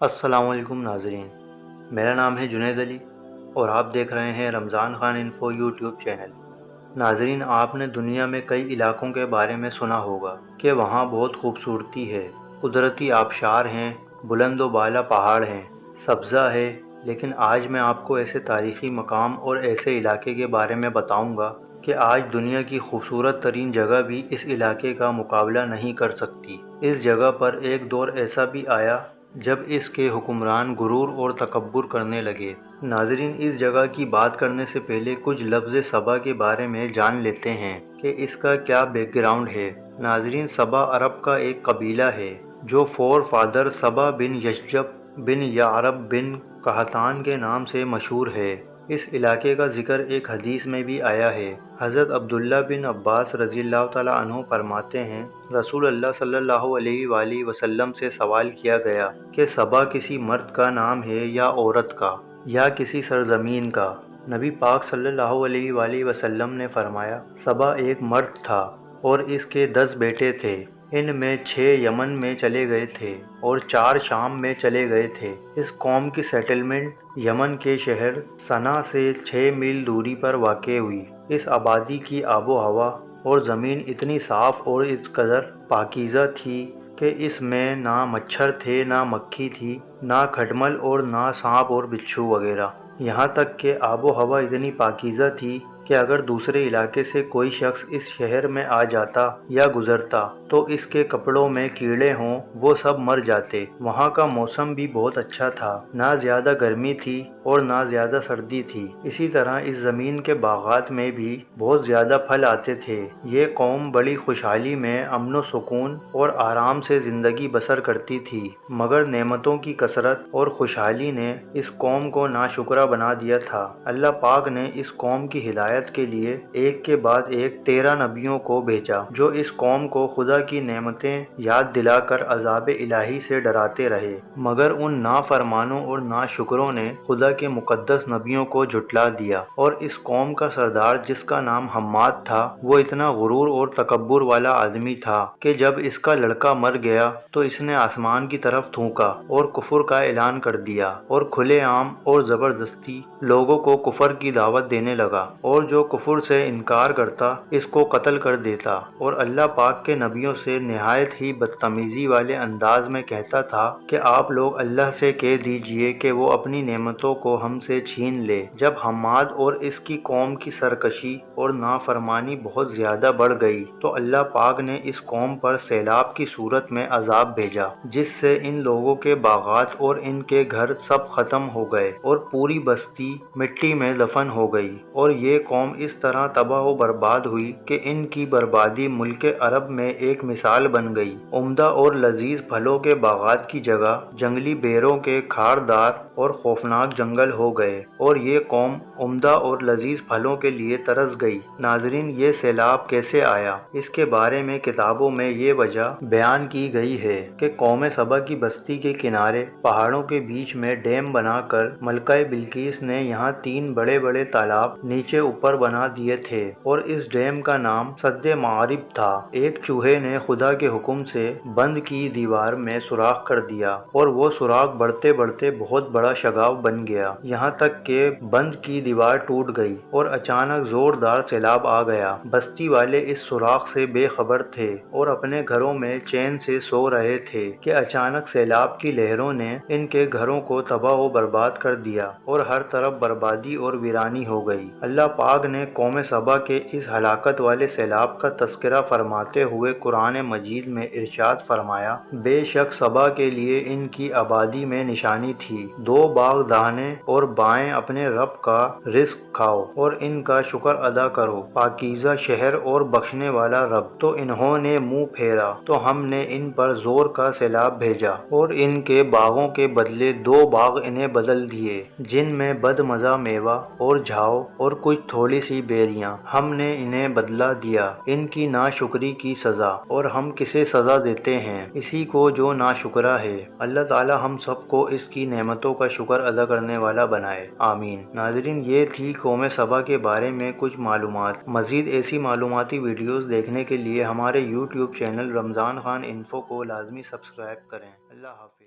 السلام علیکم ناظرین، میرا نام ہے جنید علی اور آپ دیکھ رہے ہیں رمضان خان انفو یوٹیوب چینل۔ ناظرین، آپ نے دنیا میں کئی علاقوں کے بارے میں سنا ہوگا کہ وہاں بہت خوبصورتی ہے، قدرتی آبشار ہیں، بلند و بالا پہاڑ ہیں، سبزہ ہے، لیکن آج میں آپ کو ایسے تاریخی مقام اور ایسے علاقے کے بارے میں بتاؤں گا کہ آج دنیا کی خوبصورت ترین جگہ بھی اس علاقے کا مقابلہ نہیں کر سکتی۔ اس جگہ پر ایک دور ایسا بھی آیا جب اس کے حکمران غرور اور تکبر کرنے لگے۔ ناظرین، اس جگہ کی بات کرنے سے پہلے کچھ لفظ سبا کے بارے میں جان لیتے ہیں کہ اس کا کیا بیک گراؤنڈ ہے۔ ناظرین، سبا عرب کا ایک قبیلہ ہے جو فور فادر سبا بن یشجب بن یعرب بن قحطان کے نام سے مشہور ہے۔ اس علاقے کا ذکر ایک حدیث میں بھی آیا ہے۔ حضرت عبداللہ بن عباس رضی اللہ تعالیٰ عنہ فرماتے ہیں، رسول اللہ صلی اللہ علیہ وآلہ وسلم سے سوال کیا گیا کہ سبا کسی مرد کا نام ہے یا عورت کا یا کسی سرزمین کا؟ نبی پاک صلی اللہ علیہ وآلہ وسلم نے فرمایا، سبا ایک مرد تھا اور اس کے 10 بیٹے تھے۔ ان میں 6 یمن میں چلے گئے تھے اور 4 شام میں چلے گئے تھے۔ اس قوم کی سیٹلمنٹ یمن کے شہر صنعا سے 6 میل دوری پر واقع ہوئی۔ اس آبادی کی آب و ہوا اور زمین اتنی صاف اور اس قدر پاکیزہ تھی کہ اس میں نہ مچھر تھے، نہ مکھی تھی، نہ کھٹمل اور نہ سانپ اور بچھو وغیرہ۔ یہاں تک کہ آب و ہوا اتنی پاکیزہ تھی کہ اگر دوسرے علاقے سے کوئی شخص اس شہر میں آ جاتا یا گزرتا تو اس کے کپڑوں میں کیڑے ہوں وہ سب مر جاتے۔ وہاں کا موسم بھی بہت اچھا تھا، نہ زیادہ گرمی تھی اور نہ زیادہ سردی تھی۔ اسی طرح اس زمین کے باغات میں بھی بہت زیادہ پھل آتے تھے۔ یہ قوم بڑی خوشحالی میں امن و سکون اور آرام سے زندگی بسر کرتی تھی، مگر نعمتوں کی کثرت اور خوشحالی نے اس قوم کو ناشکرہ بنا دیا تھا۔ اللہ پاک نے اس قوم کی ہدایت کے لیے ایک کے بعد ایک 13 نبیوں کو بھیجا جو اس قوم کو خدا کی نعمتیں یاد دلا کر عذاب الہی سے ڈراتے رہے، مگر ان نافرمانوں اور ناشکروں نے خدا کے مقدس نبیوں کو جھٹلا دیا۔ اور اس قوم کا سردار جس کا نام حماد تھا، وہ اتنا غرور اور تکبر والا آدمی تھا کہ جب اس کا لڑکا مر گیا تو اس نے آسمان کی طرف تھونکا اور کفر کا اعلان کر دیا اور کھلے عام اور زبردستی لوگوں کو کفر کی دعوت دینے لگا، اور جو کفر سے انکار کرتا اس کو قتل کر دیتا، اور اللہ پاک کے نبیوں سے نہایت ہی بدتمیزی والے انداز میں کہتا تھا کہ آپ لوگ اللہ سے کہہ دیجئے کہ وہ اپنی نعمتوں کو ہم سے چھین لے۔ جب حماد اور اس کی قوم کی سرکشی اور نافرمانی بہت زیادہ بڑھ گئی تو اللہ پاک نے اس قوم پر سیلاب کی صورت میں عذاب بھیجا، جس سے ان لوگوں کے باغات اور ان کے گھر سب ختم ہو گئے اور پوری بستی مٹی میں دفن ہو گئی، اور یہ قوم اس طرح تباہ و برباد ہوئی کہ ان کی بربادی ملک عرب میں ایک مثال بن گئی۔ عمدہ اور لذیذ پھلوں کے باغات کی جگہ جنگلی بیروں کے خاردار اور خوفناک جنگل ہو گئے، اور یہ قوم عمدہ اور لذیذ پھلوں کے لیے ترس گئی۔ ناظرین، یہ سیلاب کیسے آیا؟ اس کے بارے میں کتابوں میں یہ وجہ بیان کی گئی ہے کہ قوم سبا کی بستی کے کنارے پہاڑوں کے بیچ میں ڈیم بنا کر ملکہ بلقیس نے یہاں 3 بڑے بڑے تالاب نیچے اوپر بنا دیے تھے، اور اس ڈیم کا نام سد معارب تھا۔ ایک چوہے نے خدا کے حکم سے بند کی دیوار میں سوراخ کر دیا اور وہ سوراخ بڑھتے بڑھتے بہت بڑا شگاف بن گیا، یہاں تک کہ بند کی دیوار ٹوٹ گئی اور اچانک زوردار سیلاب آ گیا۔ بستی والے اس سوراخ سے بے خبر تھے اور اپنے گھروں میں چین سے سو رہے تھے کہ اچانک سیلاب کی لہروں نے ان کے گھروں کو تباہ و برباد کر دیا اور ہر طرف بربادی اور ویرانی ہو گئی۔ اللہ پاک نے قوم سبا کے اس ہلاکت والے سیلاب کا تذکرہ فرماتے ہوئے قرآن مجید میں ارشاد فرمایا، بے شک سبا کے لیے ان کی آبادی میں نشانی تھی، 2 باغ داہنے اور بائیں اپنے رب کا رزق کھاؤ اور ان کا شکر ادا کرو، پاکیزہ شہر اور بخشنے والا رب۔ تو انہوں نے منہ پھیرا تو ہم نے ان پر زور کا سیلاب بھیجا اور ان کے باغوں کے بدلے 2 باغ انہیں بدل دیے جن میں بد مزہ میوہ اور جھاؤ اور کچھ تھوڑی سی بیریاں۔ ہم نے انہیں بدلہ دیا ان کی ناشکری کی سزا، اور ہم کسے سزا دیتے ہیں؟ اسی کو جو ناشکرا ہے۔ اللہ تعالی ہم سب کو اس کی نعمتوں کا شکر ادا کرنے والا بنائے، آمین۔ ناظرین، یہ تھی قوم سبا کے بارے میں کچھ معلومات۔ مزید ایسی معلوماتی ویڈیوز دیکھنے کے لیے ہمارے یوٹیوب چینل رمضان خان انفو کو لازمی سبسکرائب کریں۔ اللہ حافظ۔